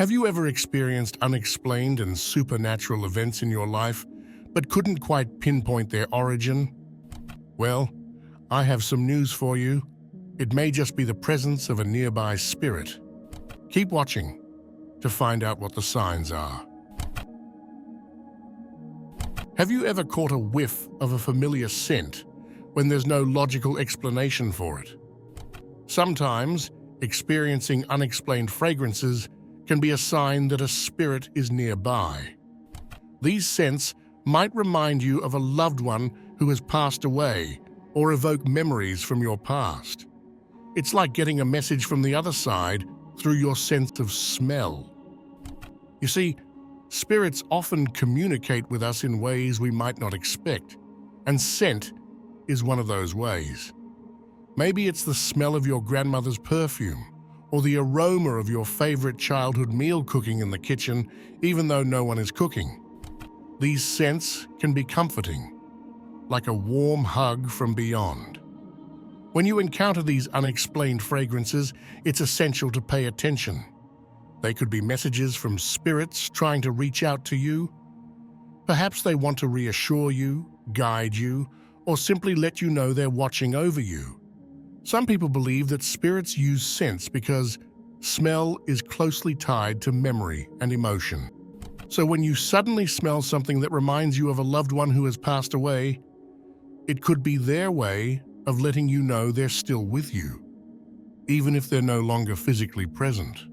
Have you ever experienced unexplained and supernatural events in your life, but couldn't quite pinpoint their origin? Well, I have some news for you. It may just be the presence of a nearby spirit. Keep watching to find out what the signs are. Have you ever caught a whiff of a familiar scent when there's no logical explanation for it? Sometimes, experiencing unexplained fragrances can be a sign that a spirit is nearby. These scents might remind you of a loved one who has passed away or evoke memories from your past. It's like getting a message from the other side through your sense of smell. You see, spirits often communicate with us in ways we might not expect, and scent is one of those ways. Maybe it's the smell of your grandmother's perfume, or the aroma of your favorite childhood meal cooking in the kitchen, even though no one is cooking. These scents can be comforting, like a warm hug from beyond. When you encounter these unexplained fragrances, it's essential to pay attention. They could be messages from spirits trying to reach out to you. Perhaps they want to reassure you, guide you, or simply let you know they're watching over you. Some people believe that spirits use scents because smell is closely tied to memory and emotion. So when you suddenly smell something that reminds you of a loved one who has passed away, it could be their way of letting you know they're still with you, even if they're no longer physically present.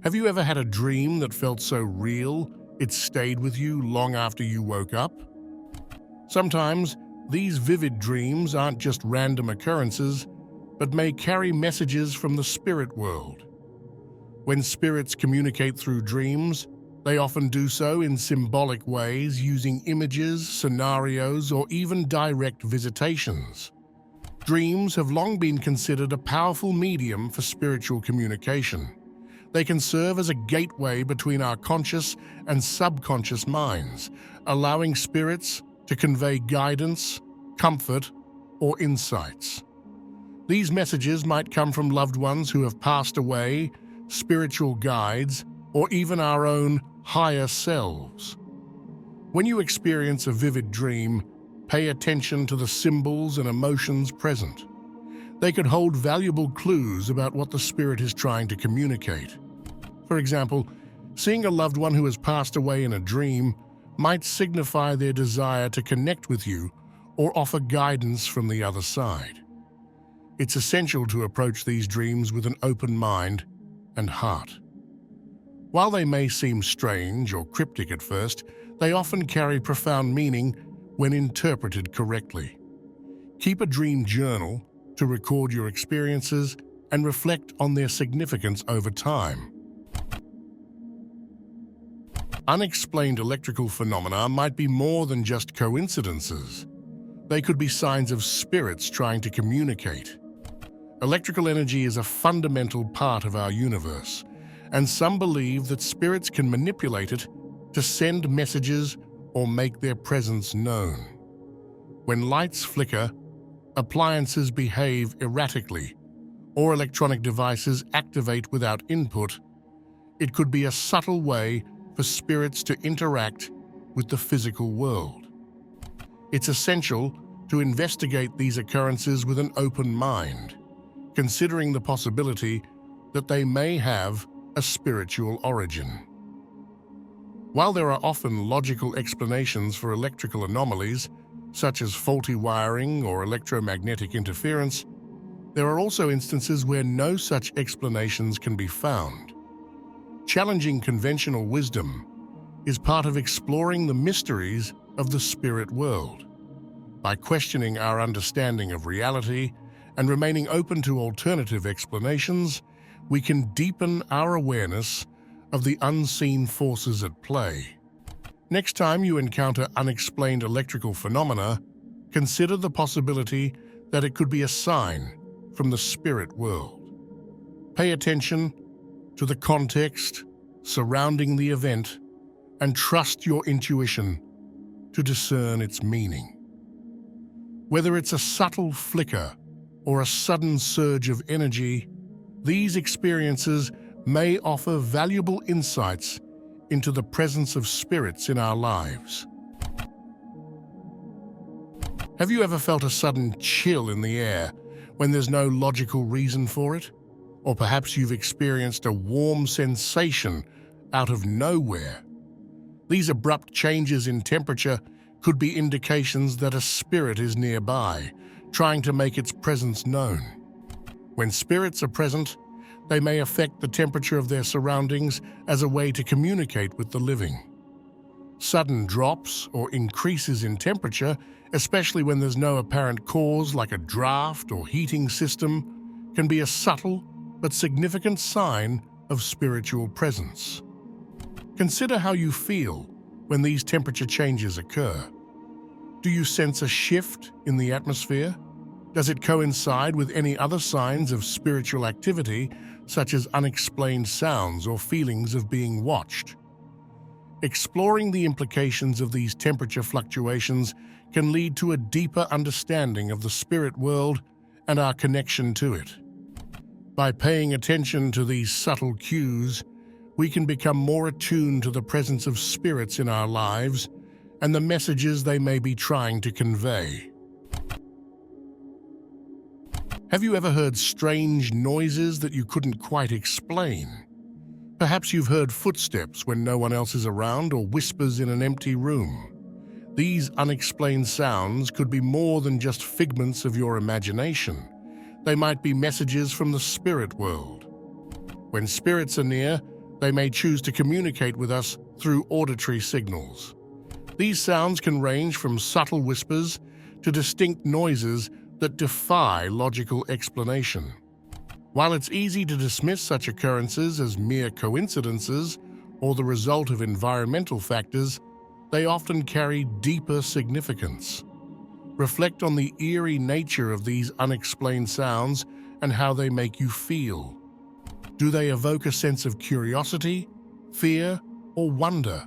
Have you ever had a dream that felt so real it stayed with you long after you woke up? Sometimes, these vivid dreams aren't just random occurrences, but may carry messages from the spirit world. When spirits communicate through dreams, they often do so in symbolic ways, using images, scenarios, or even direct visitations. Dreams have long been considered a powerful medium for spiritual communication. They can serve as a gateway between our conscious and subconscious minds, allowing spirits to convey guidance, comfort, or insights. These messages might come from loved ones who have passed away, spiritual guides, or even our own higher selves. When you experience a vivid dream, pay attention to the symbols and emotions present. They could hold valuable clues about what the spirit is trying to communicate. For example, seeing a loved one who has passed away in a dream might signify their desire to connect with you or offer guidance from the other side. It's essential to approach these dreams with an open mind and heart. While they may seem strange or cryptic at first, they often carry profound meaning when interpreted correctly. Keep a dream journal to record your experiences and reflect on their significance over time. Unexplained electrical phenomena might be more than just coincidences. They could be signs of spirits trying to communicate. Electrical energy is a fundamental part of our universe, and some believe that spirits can manipulate it to send messages or make their presence known. When lights flicker, appliances behave erratically, or electronic devices activate without input, it could be a subtle way for spirits to interact with the physical world. It's essential to investigate these occurrences with an open mind, considering the possibility that they may have a spiritual origin. While there are often logical explanations for electrical anomalies, such as faulty wiring or electromagnetic interference, there are also instances where no such explanations can be found. Challenging conventional wisdom is part of exploring the mysteries of the spirit world. By questioning our understanding of reality and remaining open to alternative explanations, we can deepen our awareness of the unseen forces at play. Next time you encounter unexplained electrical phenomena, consider the possibility that it could be a sign from the spirit world. Pay attention to the context surrounding the event and trust your intuition to discern its meaning. Whether it's a subtle flicker or a sudden surge of energy, These experiences may offer valuable insights into the presence of spirits in our lives. Have you ever felt a sudden chill in the air when there's no logical reason for it? Or perhaps you've experienced a warm sensation out of nowhere. These abrupt changes in temperature could be indications that a spirit is nearby, trying to make its presence known. When spirits are present, they may affect the temperature of their surroundings as a way to communicate with the living. Sudden drops or increases in temperature, especially when there's no apparent cause like a draft or heating system, can be a subtle but significant sign of spiritual presence. Consider how you feel when these temperature changes occur. Do you sense a shift in the atmosphere? Does it coincide with any other signs of spiritual activity, such as unexplained sounds or feelings of being watched? Exploring the implications of these temperature fluctuations can lead to a deeper understanding of the spirit world and our connection to it. By paying attention to these subtle cues, we can become more attuned to the presence of spirits in our lives and the messages they may be trying to convey. Have you ever heard strange noises that you couldn't quite explain? Perhaps you've heard footsteps when no one else is around or whispers in an empty room. These unexplained sounds could be more than just figments of your imagination. They might be messages from the spirit world. When spirits are near, they may choose to communicate with us through auditory signals. These sounds can range from subtle whispers to distinct noises that defy logical explanation. While it's easy to dismiss such occurrences as mere coincidences or the result of environmental factors, they often carry deeper significance. Reflect on the eerie nature of these unexplained sounds and how they make you feel. Do they evoke a sense of curiosity, fear, or wonder?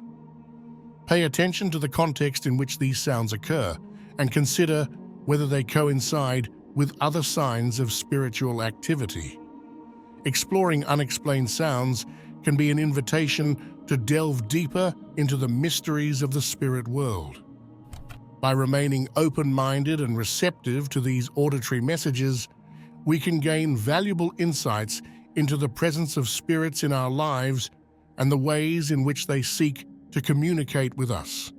Pay attention to the context in which these sounds occur and consider whether they coincide with other signs of spiritual activity. Exploring unexplained sounds can be an invitation to delve deeper into the mysteries of the spirit world. By remaining open-minded and receptive to these auditory messages, we can gain valuable insights into the presence of spirits in our lives and the ways in which they seek to communicate with us.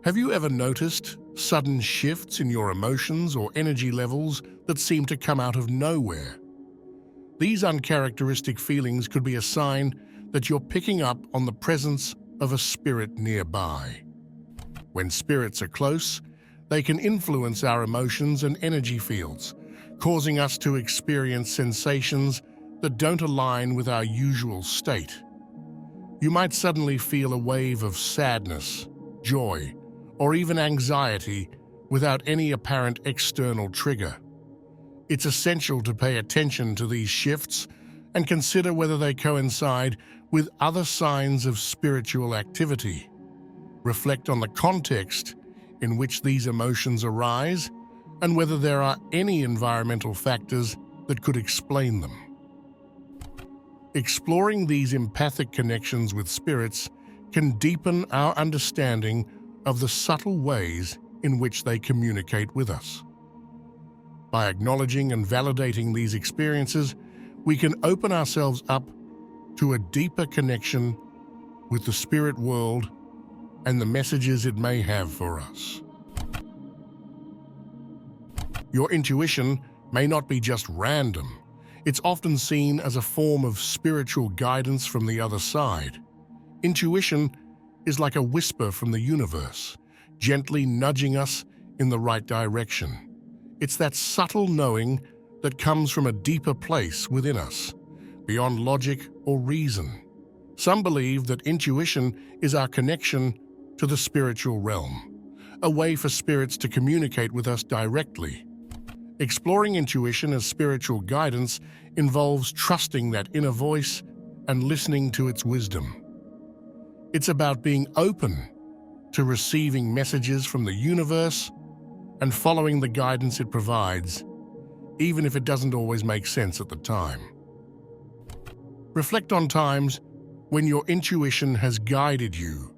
Have you ever noticed sudden shifts in your emotions or energy levels that seem to come out of nowhere? These uncharacteristic feelings could be a sign that you're picking up on the presence of a spirit nearby. When spirits are close, they can influence our emotions and energy fields, causing us to experience sensations that don't align with our usual state. You might suddenly feel a wave of sadness, joy, or even anxiety without any apparent external trigger. It's essential to pay attention to these shifts and consider whether they coincide with other signs of spiritual activity. Reflect on the context in which these emotions arise and whether there are any environmental factors that could explain them. Exploring these empathic connections with spirits can deepen our understanding of the subtle ways in which they communicate with us. By acknowledging and validating these experiences, we can open ourselves up to a deeper connection with the spirit world and the messages it may have for us. Your intuition may not be just random. It's often seen as a form of spiritual guidance from the other side. Intuition is like a whisper from the universe, gently nudging us in the right direction. It's that subtle knowing that comes from a deeper place within us, beyond logic or reason. Some believe that intuition is our connection to the spiritual realm, a way for spirits to communicate with us directly. Exploring intuition as spiritual guidance involves trusting that inner voice and listening to its wisdom. It's about being open to receiving messages from the universe and following the guidance it provides, even if it doesn't always make sense at the time. Reflect on times when your intuition has guided you,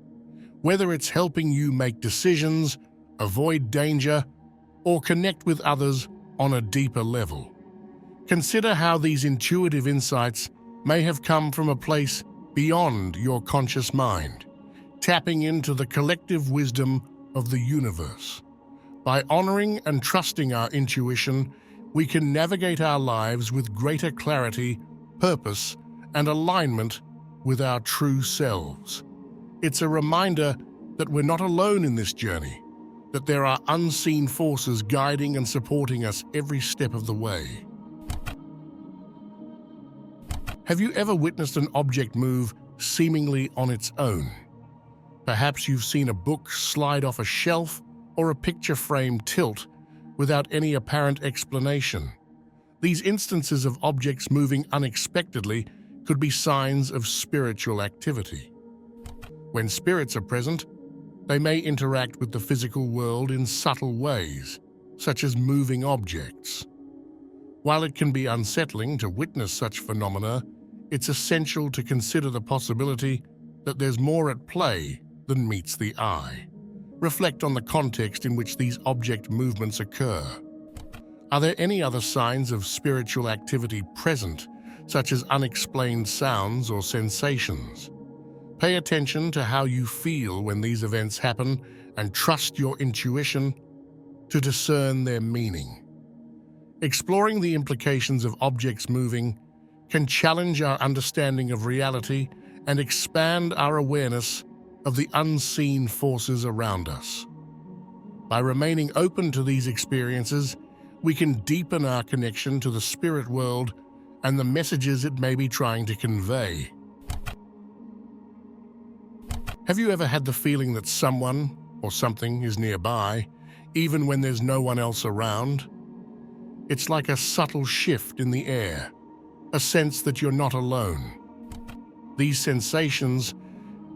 whether it's helping you make decisions, avoid danger, or connect with others on a deeper level. Consider how these intuitive insights may have come from a place beyond your conscious mind, tapping into the collective wisdom of the universe. By honoring and trusting our intuition, we can navigate our lives with greater clarity, purpose, and alignment with our true selves. It's a reminder that we're not alone in this journey, that there are unseen forces guiding and supporting us every step of the way. Have you ever witnessed an object move seemingly on its own? Perhaps you've seen a book slide off a shelf or a picture frame tilt without any apparent explanation. These instances of objects moving unexpectedly could be signs of spiritual activity. When spirits are present, they may interact with the physical world in subtle ways, such as moving objects. While it can be unsettling to witness such phenomena, it's essential to consider the possibility that there's more at play than meets the eye. Reflect on the context in which these object movements occur. Are there any other signs of spiritual activity present, such as unexplained sounds or sensations? Pay attention to how you feel when these events happen and trust your intuition to discern their meaning. Exploring the implications of objects moving can challenge our understanding of reality and expand our awareness of the unseen forces around us. By remaining open to these experiences, we can deepen our connection to the spirit world and the messages it may be trying to convey. Have you ever had the feeling that someone or something is nearby, even when there's no one else around? It's like a subtle shift in the air, a sense that you're not alone. These sensations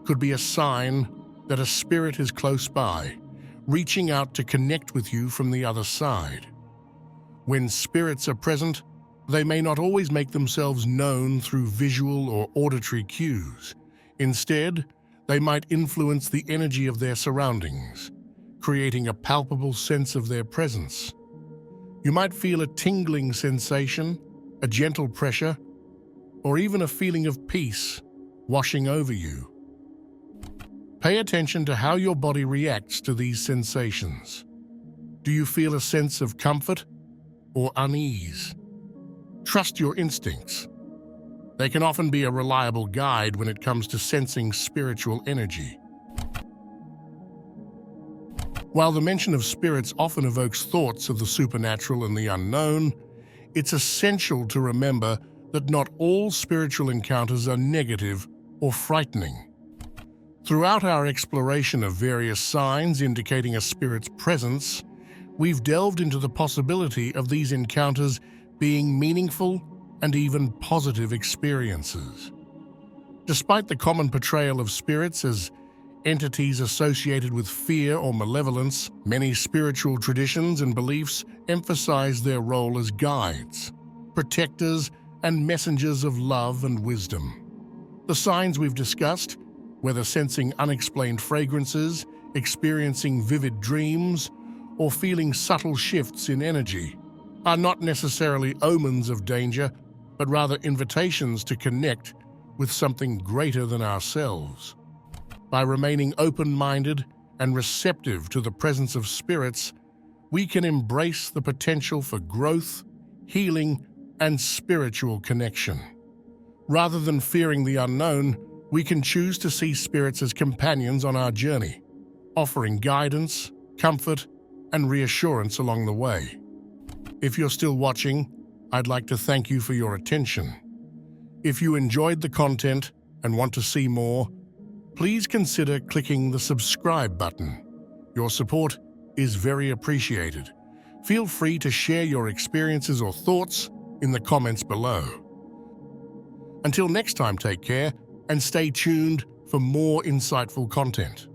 could be a sign that a spirit is close by, reaching out to connect with you from the other side. When spirits are present, they may not always make themselves known through visual or auditory cues. Instead, they might influence the energy of their surroundings, creating a palpable sense of their presence. You might feel a tingling sensation, a gentle pressure, or even a feeling of peace washing over you. Pay attention to how your body reacts to these sensations. Do you feel a sense of comfort or unease? Trust your instincts. They can often be a reliable guide when it comes to sensing spiritual energy. While the mention of spirits often evokes thoughts of the supernatural and the unknown, it's essential to remember that not all spiritual encounters are negative or frightening. Throughout our exploration of various signs indicating a spirit's presence, we've delved into the possibility of these encounters being meaningful and even positive experiences. Despite the common portrayal of spirits as entities associated with fear or malevolence, many spiritual traditions and beliefs emphasize their role as guides, protectors, and messengers of love and wisdom. The signs we've discussed, whether sensing unexplained fragrances, experiencing vivid dreams, or feeling subtle shifts in energy, are not necessarily omens of danger, but rather invitations to connect with something greater than ourselves. By remaining open-minded and receptive to the presence of spirits, we can embrace the potential for growth, healing, and spiritual connection. Rather than fearing the unknown, we can choose to see spirits as companions on our journey, offering guidance, comfort, and reassurance along the way. If you're still watching, I'd like to thank you for your attention. If you enjoyed the content and want to see more, please consider clicking the subscribe button. Your support is very appreciated. Feel free to share your experiences or thoughts in the comments below. Until next time, take care and stay tuned for more insightful content.